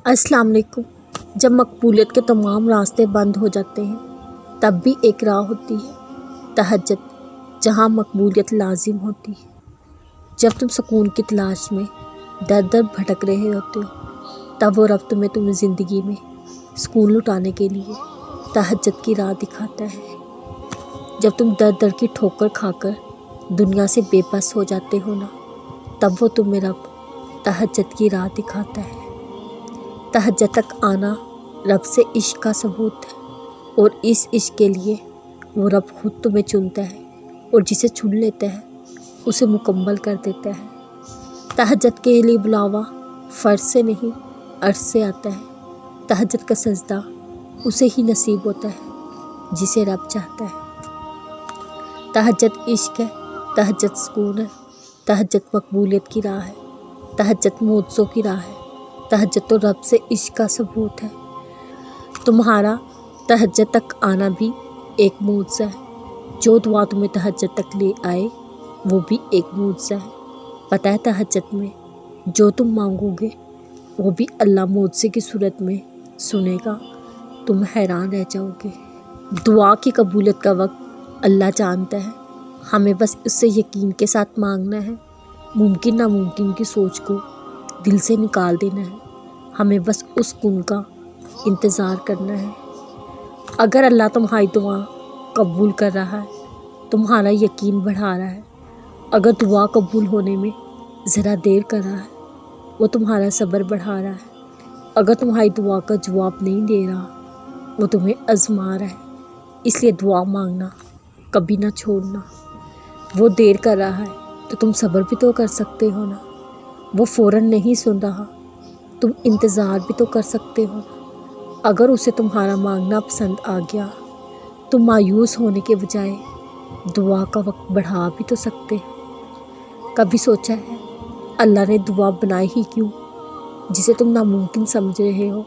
अस्सलाम वालेकुम। जब मकबूलियत के तमाम रास्ते बंद हो जाते हैं तब भी एक राह होती है तहज्जुद, जहाँ मकबूलियत लाजिम होती है। जब तुम सुकून की तलाश में दर दर भटक रहे होते हो तब वो रब तुम्हें ज़िंदगी में सुकून लुटाने के लिए तहज्जुद की राह दिखाता है। जब तुम दर दर की ठोकर खाकर दुनिया से बेबस हो जाते हो ना, तब वो तुम्हें रब तहज्जुद की राह दिखाता है। तहज्जुद तक आना रब से इश्क का सबूत है, और इस इश्क के लिए वो रब खुद तुम्हें चुनता है और जिसे चुन लेता है उसे मुकम्मल कर देता है। तहज्जुद के लिए बुलावा फ़र्ज से नहीं अर्श से आता है। तहज्जुद का सजदा उसे ही नसीब होता है जिसे रब चाहता है। तहज्जुद इश्क है, तहज्जुद सुकून है, तहज्जुद मकबूलियत की राह है, तहज्जुद मोज़ों की राह है, तहज्जुद तो रब से इश्क का सबूत है। तुम्हारा तहज्जुद तक आना भी एक मोज़ा है। जो दुआ तुम्हें तहज्जुद तक ले आए वो भी एक मोज़ा है। पता है तहज्जुद में जो तुम मांगोगे वो भी अल्लाह मोज़े की सूरत में सुनेगा। तुम हैरान रह जाओगे। दुआ की कबूलियत का वक्त अल्लाह जानता है। हमें बस उससे यकीन के साथ मांगना है। मुमकिन नामुमकिन की सोच को दिल से निकाल देना है। हमें बस उस कुन का इंतज़ार करना है। अगर अल्लाह तुम्हारी दुआ कबूल कर रहा है, तुम्हारा यकीन बढ़ा रहा है, अगर दुआ कबूल होने में ज़रा देर कर रहा है, वो तुम्हारा सब्र बढ़ा रहा है, अगर तुम्हारी दुआ का जवाब नहीं दे रहा, वो तुम्हें आज़मा रहा है, इसलिए दुआ मांगना कभी ना छोड़ना। वो देर कर रहा है तो तुम सब्र भी तो कर सकते हो ना। वो फ़ौरन नहीं सुन रहा, तुम इंतज़ार भी तो कर सकते हो ना। अगर उसे तुम्हारा मांगना पसंद आ गया तो मायूस होने के बजाय दुआ का वक्त बढ़ा भी तो सकते हो। कभी सोचा है अल्लाह ने दुआ बनाई ही क्यों? जिसे तुम नामुमकिन समझ रहे हो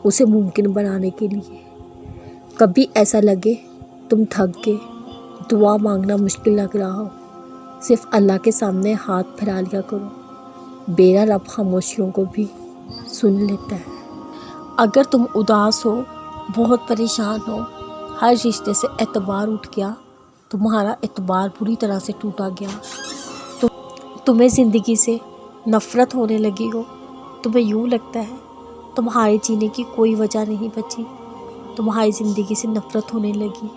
उसे मुमकिन बनाने के लिए। कभी ऐसा लगे तुम थक गए, दुआ मांगना मुश्किल लग रहा हो, सिर्फ अल्लाह के सामने हाथ फैला लिया करो। बेरा रब खामोशियों को भी सुन लेता है। अगर तुम उदास हो, बहुत परेशान हो, हर रिश्ते से एतबार उठ गया, तुम्हारा एतबार पूरी तरह से टूटा गया, तुम्हें ज़िंदगी से नफ़रत होने लगी हो, तुम्हें यूँ लगता है तुम्हारे जीने की कोई वजह नहीं बची, तुम्हारी ज़िंदगी से नफ़रत होने लगी,